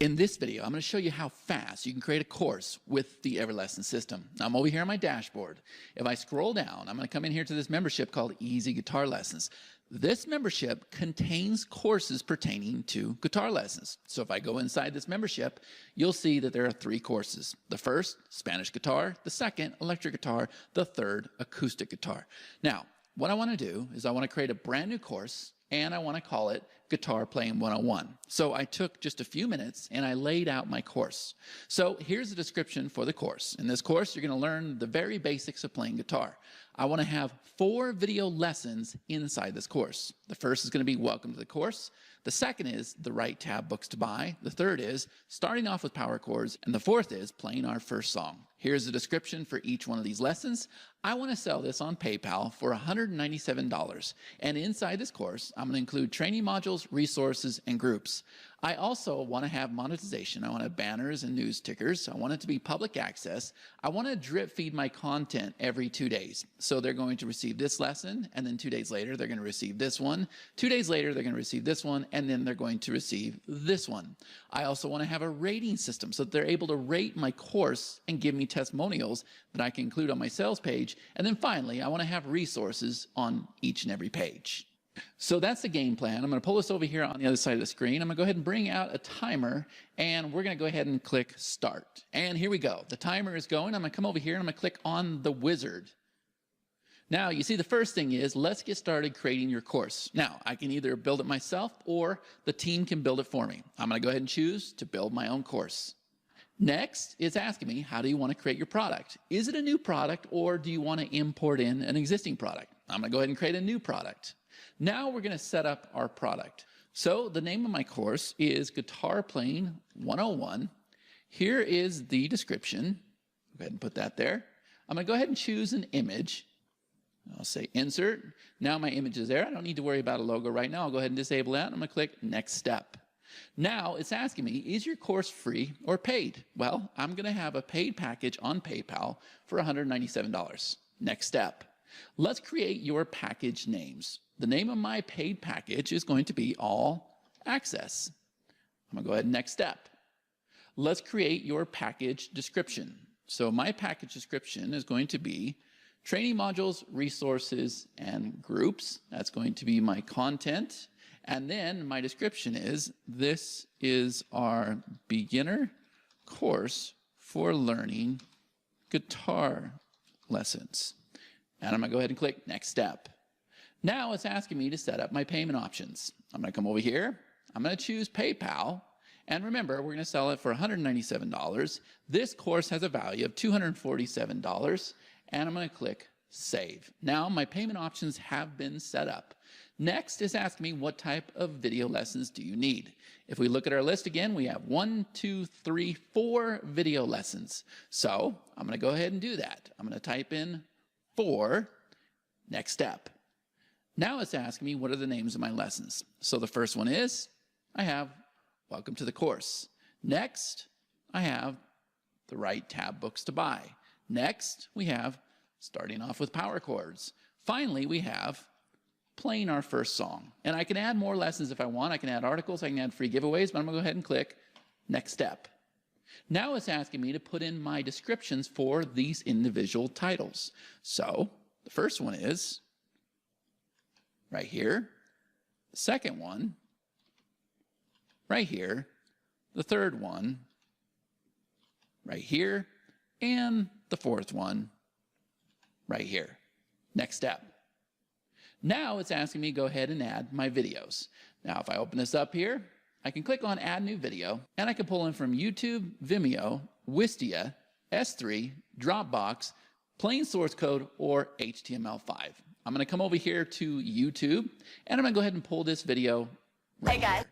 In this video, I'm going to show you how fast you can create a course with the EverLesson system. Now, I'm over here on my dashboard. If I scroll down, I'm going to come in here to this membership called Easy Guitar Lessons. This membership contains courses pertaining to guitar lessons. So if I go inside this membership, you'll see that there are 3 courses. The first, Spanish guitar. The second, electric guitar. The third, acoustic guitar. Now, what I want to do is I want to create a brand new course, and I want to call it Guitar Playing 101. So I took just a few minutes and I laid out my course. So here's the description for the course. In this course, you're going to learn the very basics of playing guitar. I want to have 4 video lessons inside this course. The first is going to be Welcome to the Course. The second is the right tab books to buy. The third is starting off with power chords. And the fourth is playing our first song. Here's the description for each one of these lessons. I want to sell this on PayPal for $197. And inside this course, I'm going to include training modules, resources, and groups. I also want to have monetization. I want to have banners and news tickers. I want it to be public access. I want to drip feed my content every 2 days. So they're going to receive this lesson, and then 2 days later, they're going to receive this one. 2 days later, they're going to receive this one, and then they're going to receive this one. I also want to have a rating system so that they're able to rate my course and give me testimonials that I can include on my sales page. And then finally, I want to have resources on each and every page. So that's the game plan. I'm going to pull this over here on the other side of the screen. I'm going to go ahead and bring out a timer, and we're going to go ahead and click start. And here we go. The timer is going. I'm going to come over here and I'm going to click on the wizard. Now, you see, the first thing is, let's get started creating your course. Now, I can either build it myself or the team can build it for me. I'm going to go ahead and choose to build my own course. Next, it's asking me, how do you want to create your product? Is it a new product, or do you want to import in an existing product? I'm going to go ahead and create a new product. Now we're going to set up our product. So the name of my course is Guitar Playing 101. Here is the description. Go ahead and put that there. I'm going to go ahead and choose an image. I'll say insert. Now my image is there. I don't need to worry about a logo right now. I'll go ahead and disable that. I'm going to click next step. Now it's asking me, is your course free or paid? Well, I'm going to have a paid package on PayPal for $197. Next step. Let's create your package names. The name of my paid package is going to be All Access. I'm going to go ahead and next step. Let's create your package description. So my package description is going to be training modules, resources, and groups. That's going to be my content. And then my description is, this is our beginner course for learning guitar lessons. And I'm going to go ahead and click next step. Now it's asking me to set up my payment options. I'm going to come over here. I'm going to choose PayPal. And remember, we're going to sell it for $197. This course has a value of $247. And I'm going to click Save. Now my payment options have been set up. Next is asking me, what type of video lessons do you need? If we look at our list again, we have 1, 2, 3, 4 video lessons. So I'm going to go ahead and do that. I'm going to type in 4, next step. Now it's asking me, what are the names of my lessons? So the first one is, I have Welcome to the Course. Next, I have the right tab books to buy. Next, we have starting off with power chords. Finally, we have playing our first song. And I can add more lessons if I want. I can add articles, I can add free giveaways, but I'm going to go ahead and click next step. Now it's asking me to put in my descriptions for these individual titles. So the first one is right here. The second one right here. The third one right here. And the fourth one right here. Next step. Now it's asking me to go ahead and add my videos. Now if I open this up here, I can click on Add New Video, and I can pull in from YouTube, Vimeo, Wistia, S3, Dropbox, plain source code, or HTML5. I'm going to come over here to YouTube, and I'm going to go ahead and pull this video right here.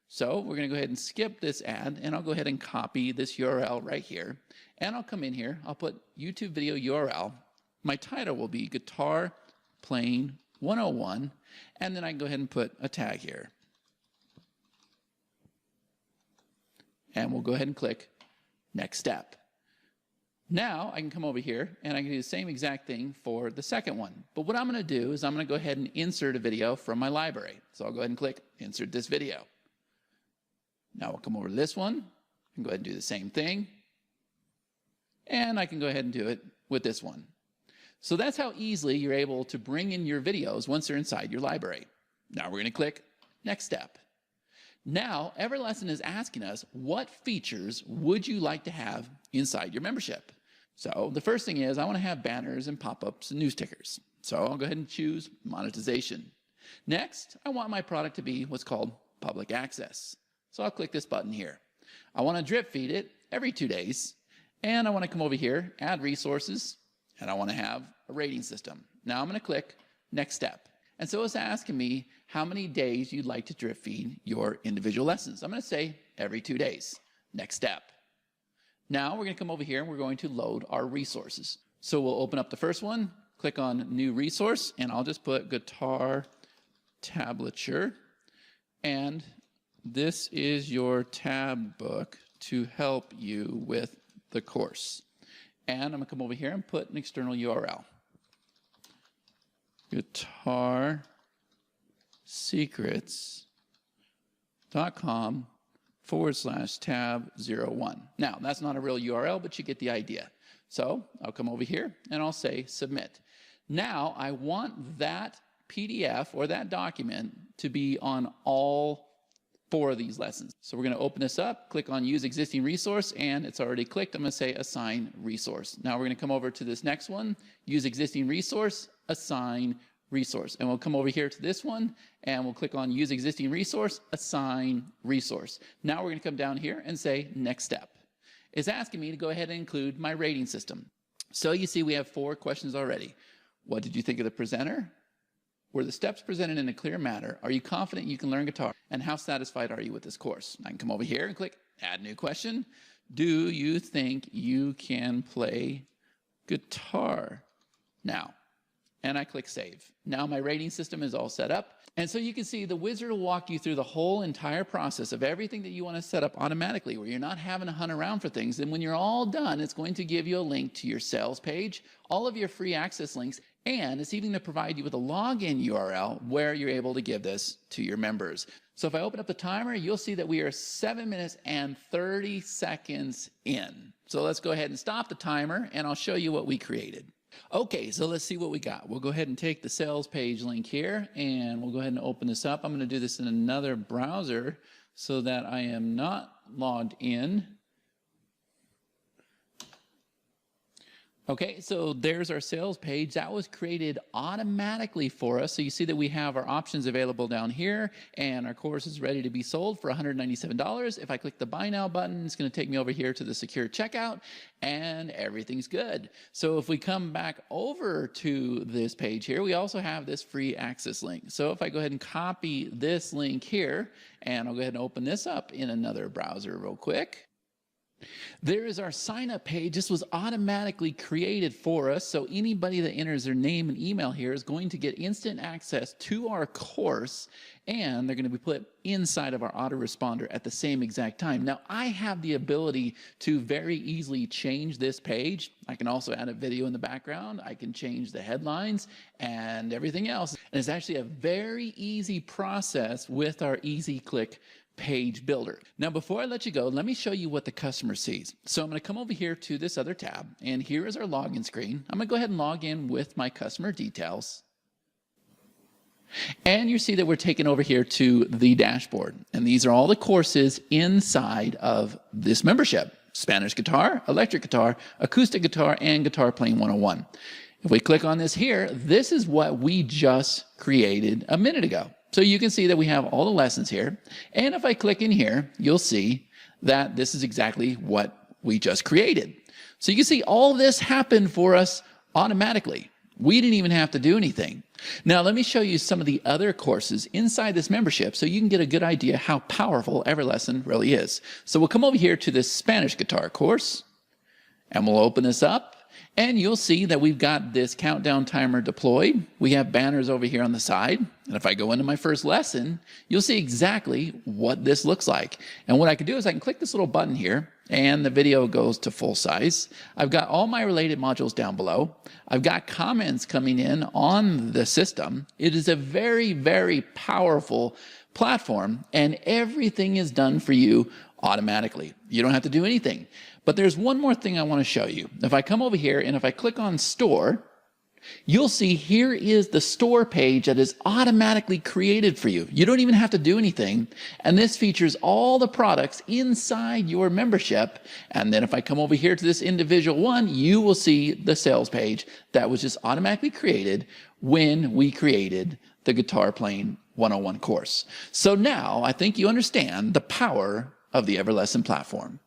So we're going to go ahead and skip this ad, and I'll go ahead and copy this URL right here. And I'll come in here, I'll put YouTube video URL. My title will be Guitar Playing 101, and then I can go ahead and put a tag here. And we'll go ahead and click next step. Now I can come over here and I can do the same exact thing for the second one. But what I'm going to do is I'm going to go ahead and insert a video from my library. So I'll go ahead and click insert this video. Now we'll come over to this one and go ahead and do the same thing. And I can go ahead and do it with this one. So that's how easily you're able to bring in your videos once they're inside your library. Now we're going to click Next Step. Now, EverLesson is asking us, what features would you like to have inside your membership? So the first thing is, I want to have banners and pop-ups and news tickers. So I'll go ahead and choose monetization. Next, I want my product to be what's called public access. So I'll click this button here. I want to drip feed it every 2 days. And I want to come over here, add resources, and I want to have a rating system. Now I'm going to click Next Step. And so it's asking me how many days you'd like to drip feed your individual lessons. I'm going to say every 2 days. Next step. Now we're going to come over here and we're going to load our resources. So we'll open up the first one, click on New Resource, and I'll just put guitar tablature. And this is your tab book to help you with the course. And I'm going to come over here and put an external URL. guitarsecrets.com/tab01. Now, that's not a real URL, but you get the idea. So I'll come over here and I'll say submit. Now I want that PDF or that document to be on all 4 of these lessons. So we're going to open this up, click on use existing resource, and it's already clicked. I'm going to say assign resource. Now we're going to come over to this next one, use existing resource, assign resource. And we'll come over here to this one and we'll click on use existing resource, assign resource. Now we're going to come down here and say next step. It's asking me to go ahead and include my rating system. So you see we have 4 questions already. What did you think of the presenter? Were the steps presented in a clear manner? Are you confident you can learn guitar? And how satisfied are you with this course? I can come over here and click add new question. Do you think you can play guitar now? And I click save. Now my rating system is all set up. And so you can see the wizard will walk you through the whole entire process of everything that you want to set up automatically, where you're not having to hunt around for things. And when you're all done, it's going to give you a link to your sales page, all of your free access links, and it's even going to provide you with a login URL where you're able to give this to your members. So if I open up the timer, you'll see that we are 7 minutes and 30 seconds in. So let's go ahead and stop the timer and I'll show you what we created. Okay, so let's see what we got. We'll go ahead and take the sales page link here and we'll go ahead and open this up. I'm going to do this in another browser so that I am not logged in. Okay, so there's our sales page. That was created automatically for us. So you see that we have our options available down here and our course is ready to be sold for $197. If I click the buy now button, it's going to take me over here to the secure checkout and everything's good. So if we come back over to this page here, we also have this free access link. So if I go ahead and copy this link here and I'll go ahead and open this up in another browser real quick. There is our sign up page. This was automatically created for us. So anybody that enters their name and email here is going to get instant access to our course and they're going to be put inside of our autoresponder at the same exact time. Now I have the ability to very easily change this page. I can also add a video in the background. I can change the headlines and everything else. And it's actually a very easy process with our Easy Click page builder. Now, before I let you go, let me show you what the customer sees. So I'm going to come over here to this other tab, and here is our login screen. I'm going to go ahead and log in with my customer details. And you see that we're taken over here to the dashboard. And these are all the courses inside of this membership: Spanish guitar, electric guitar, acoustic guitar, and guitar playing 101. If we click on this here, this is what we just created a minute ago. So you can see that we have all the lessons here. And if I click in here, you'll see that this is exactly what we just created. So you can see all this happened for us automatically. We didn't even have to do anything. Now let me show you some of the other courses inside this membership so you can get a good idea how powerful EverLesson really is. So we'll come over here to this Spanish guitar course and we'll open this up. And you'll see that we've got this countdown timer deployed. We have banners over here on the side. And if I go into my first lesson, you'll see exactly what this looks like. And what I can do is I can click this little button here and the video goes to full size. I've got all my related modules down below. I've got comments coming in on the system. It is a very, very powerful platform, and everything is done for you automatically. You don't have to do anything. But there's one more thing I want to show you. If I come over here and if I click on store, you'll see here is the store page that is automatically created for you. You don't even have to do anything. And this features all the products inside your membership. And then if I come over here to this individual one, you will see the sales page that was just automatically created when we created the Guitar Playing 101 course. So now I think you understand the power of the EverLesson platform.